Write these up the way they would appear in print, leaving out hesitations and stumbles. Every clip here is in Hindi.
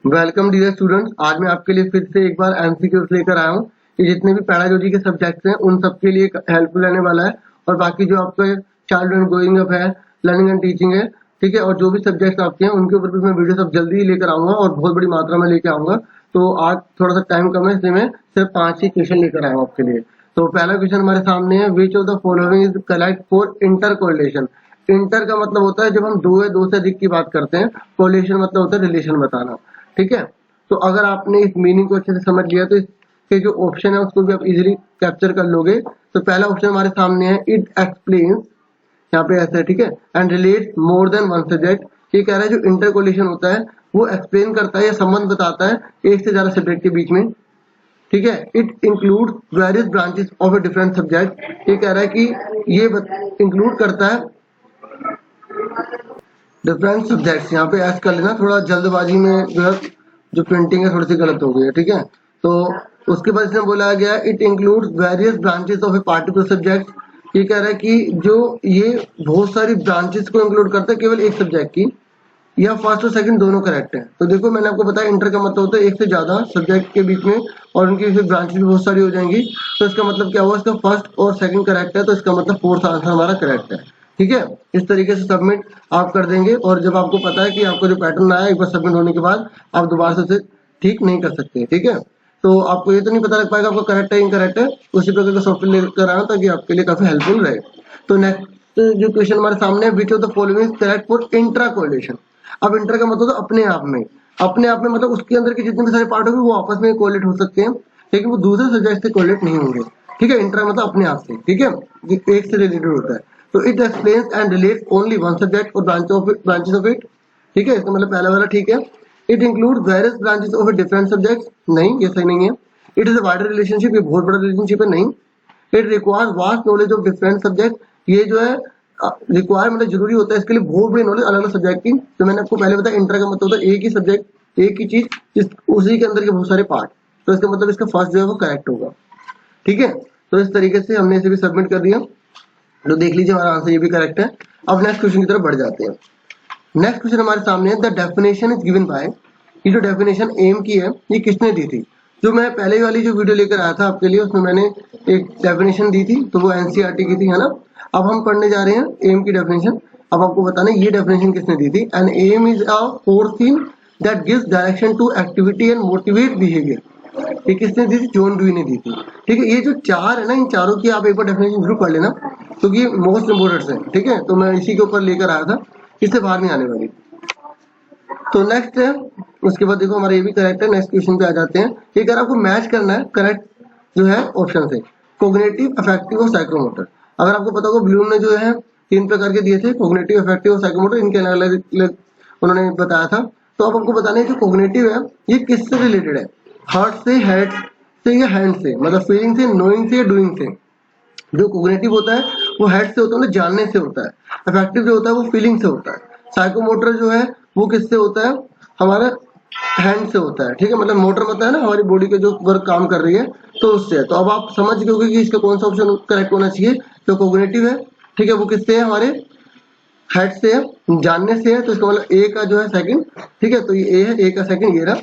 वेलकम डियर स्टूडेंट्स, आज मैं आपके लिए फिर से एक बार एमसीक्यूज लेकर आया हूँ। कि जितने भी पैडागोजी के सब्जेक्ट्स हैं उन सबके लिए हेल्पफुल रहने वाला है। और बाकी जो आपके चाइल्ड एंड ग्रोइंग अप है, लर्निंग एंड टीचिंग है, ठीक है, और जो भी सब्जेक्ट्स आपके हैं उनके ऊपर भी मैं वीडियो सब जल्दी ही लेकर आऊंगा और बहुत बड़ी मात्रा में लेकर आऊंगा। तो आज थोड़ा सा टाइम कम है, इसलिए मैं सिर्फ 5 ही क्वेश्चन लेकर आया हूँ आपके लिए। तो पहला क्वेश्चन हमारे सामने है, which of the following is correct for inter correlation. Inter का मतलब होता है जब हम दो या दो से अधिक की बात करते हैं, कोरिलेशन मतलब होता है रिलेशन बताना, ठीक है। तो अगर आपने इस मीनिंग को अच्छे से समझ लिया तो इसके जो ऑप्शन है उसको भी आप इजीली कैप्चर कर लोगे। तो पहला ऑप्शन हमारे सामने है, इट एक्सप्लेन्स, यहाँ पे ऐसा है, ठीक है, and relates more than one subject. ये कह रहा है जो इंटर कोरिलेशन होता है वो एक्सप्लेन करता है या संबंध बताता है एक से ज्यादा सब्जेक्ट के बीच में, ठीक है। It include various branches of a different subject. ये कह रहा है कि ये इंक्लूड करता है डिफरेंट सब्जेक्ट्स। यहाँ पे ऐड कर लेना, थोड़ा जल्दबाजी में जो प्रिंटिंग है थोड़ी सी गलत हो गई है, ठीक है। तो उसके बाद इसमें बोला गया it includes various branches of a particular subject. ये कह रहा है कि जो ये बहुत सारी ब्रांचेस को इंक्लूड करता है केवल एक सब्जेक्ट की, या फर्स्ट और सेकंड दोनों करेक्ट है। तो देखो मैंने आपको बताया इंटर का मतलब होता है एक से ज्यादा सब्जेक्ट के बीच में और उनकी फिर ब्रांचेस भी बहुत सारी हो जाएंगी। तो इसका मतलब क्या हुआ, इसका फर्स्ट और सेकंड करेक्ट है, तो इसका मतलब फोर्थ आंसर हमारा करेक्ट है, ठीक है। इस तरीके से सबमिट आप कर देंगे और जब आपको पता है कि आपको जो पैटर्न आया एक बार सबमिट होने के बाद आप दोबारा से उसे ठीक नहीं कर सकते, ठीक है। तो आपको ये तो नहीं पता लग पाएगा आपको करेक्ट है इनकरेक्ट है, उसी प्रकार का सॉफ्टवेयर लेकर आया ताकि आपके लिए काफी हेल्पफुल रहे। तो नेक्स्ट जो क्वेश्चन हमारे सामने है, which of the following is correct for intra correlation. अब इंटर का मतलब अपने आप में, अपने आप में मतलब उसके अंदर के जितने भी सारे पार्ट होंगे वो आपस में कोरिलेट हो सकते हैं, लेकिन वो दूसरे सब्जेक्ट से कोरिलेट नहीं होंगे, ठीक है। इंटर मतलब अपने आप से, ठीक है, एक से रिलेटेड होता है। तो it explains and relates only one subject और ब्रांचेस ऑफ इट, ठीक है। इसका मतलब पहला वाला ठीक है। It include various branches of different subjects, नहीं ये सही नहीं है। It is a wider relationship, ये बहुत बड़ा रिलेशनशिप है, नहीं। It requires vast knowledge of different subject, ये जो है रिक्वायर मतलब जरूरी होता है इसके लिए बहुत बड़ी नॉलेज अलग अलग सब्जेक्ट की। तो मैंने आपको पहले बताया इंटर का मतलब होता है एक ही सब्जेक्ट, एक ही चीज, उसी के अंदर के बहुत सारे पार्ट। तो इसका मतलब इसका फर्स्ट जो है वो करेक्ट होगा, ठीक है। तो इस तरीके से हमने इसे भी सबमिट कर दिया। तो देख लीजिए हमारा आंसर ये भी करेक्ट है। अब नेक्स्ट क्वेश्चन की तरफ बढ़ जाते हैं। नेक्स्ट क्वेश्चन हमारे सामने है, the definition is given by. ये जो डेफिनेशन एम की है ये किसने दी थी। जो मैं पहले वाली जो वीडियो लेकर आया था आपके लिए उसमें मैंने एक डेफिनेशन दी थी, तो वो एनसीईआरटी की थी, है ना। अब हम पढ़ने जा रहे हैं एम की डेफिनेशन। अब आपको बताना है ये डेफिनेशन किसने दी थी। N M is a force theme that gives direction to activity and motivate behaviour. ये किसने दी थी, जॉन डुई ने दी थी, ठीक है। ये जो चार है ना, इन चारों की आप एक बार डेफिनेशन जरूर पढ़ लेना क्योंकि मोस्ट इंपोर्टेंट है, ठीक है। तो मैं इसी के ऊपर लेकर आया था, इससे बाहर नहीं आने वाली। तो नेक्स्ट है, उसके बाद देखो हमारा ये भी करेक्ट है। नेक्स्ट क्वेश्चन पे आ जाते हैं। ये अगर आपको मैच करना है करेक्ट जो है ऑप्शन से, कोग्निटिव, अफेक्टिव और साइकोमोटर। अगर आपको पता होगा ब्लूम ने जो है 3 प्रकार के दिए थे, कोग्निटिव, अफेक्टिव और साइकोमोटर, इनके अलग अलग उन्होंने बताया था। तो अब हमको बताना है जो कोग्निटिव है ये किससे रिलेटेड है, हार्ट से, हेड से या हैंड से, मतलब फीलिंग से, नोइंग से या डूइंग से। जो कोग्निटिव होता है वो हेड से होता है, मतलब जानने से होता है। अफेक्टिव जो होता है वो फीलिंग से होता है। साइकोमोटर जो है वो किससे होता है, हमारे हैंड से होता है, ठीक है। मतलब मोटर मतलब है ना हमारी बॉडी के जो वर्क काम कर रही है, तो उससे है। तो अब आप समझ गए कि इसका कौन सा ऑप्शन करेक्ट होना चाहिए। जो कोग्निटिव है, ठीक है, वो किससे है, हमारे हेड से है, जानने से है। तो इसका मतलब ए का जो है सेकंड, ठीक है, तो ये ए है, ए का सेकंड ये रहा।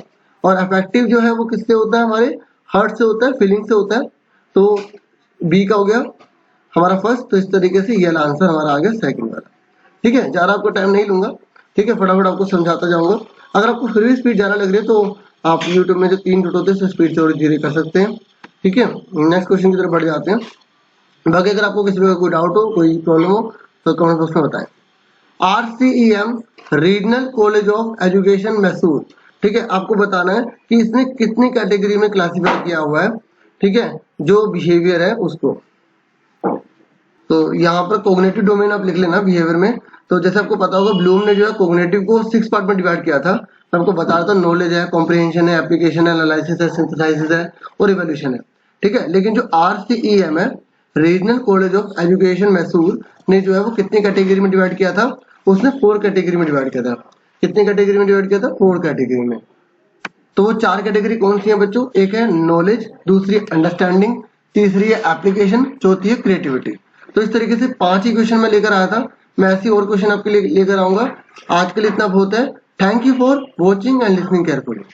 और अफेक्टिव जो है वो किससे होता है, हमारे हार्ट से होता है, फीलिंग से होता है। तो बी का हो गया हमारा फर्स्ट। तो इस तरीके से ये आंसर हमारा आ गया सेकंड वाला, ठीक है। ज्यादा आपको टाइम नहीं लूंगा, ठीक है, फटाफट आपको समझाता जाऊंगा। अगर आपको फिर भी स्पीड ज्यादा लग रही है तो आप यूट्यूब में जो 3 टूट होते हैं स्पीड थोड़ी धीरे कर सकते हैं, ठीक है। नेक्स्ट क्वेश्चन की तरफ बढ़ जाते हैं। बाकी अगर आपको किसी प्रकार कोई डाउट हो, कोई प्रॉब्लम हो तो कमेंट बॉक्स में बताएं। RCEM regional college of education Mysore, ठीक है, आपको बताना है कि इसने कितनी कैटेगरी में क्लासिफाई किया हुआ है, ठीक है, जो बिहेवियर है उसको। तो यहाँ पर कोग्निटिव डोमेन आप लिख लेना बिहेवियर में। तो जैसे आपको पता होगा ब्लूम ने जो है कोग्निटिव को 6 पार्ट में डिवाइड किया था। मैं आपको बता रहा था नॉलेज है, कॉम्प्रिहेंशन है, एप्लीकेशन है, एनालिसिस है, सिंथेसाइसिस है और इवैल्यूएशन है, ठीक है। लेकिन जो RCEM है, regional college of education Mysore ने जो है वो कितनी कैटेगरी में डिवाइड किया था, उसने 4 कैटेगरी में डिवाइड किया था। कितनी कैटेगरी में डिवाइड किया था, 4 कैटेगरी में। तो वो 4 कैटेगरी कौन सी है बच्चों, एक है नॉलेज, दूसरी अंडरस्टैंडिंग, तीसरी है एप्लीकेशन, चौथी है क्रिएटिविटी। तो इस तरीके से 5 ही क्वेश्चन मैं लेकर आया था। मैं ऐसी और क्वेश्चन आपके लिए लेकर आऊंगा। आज के लिए इतना बहुत है। Thank you for watching and listening carefully.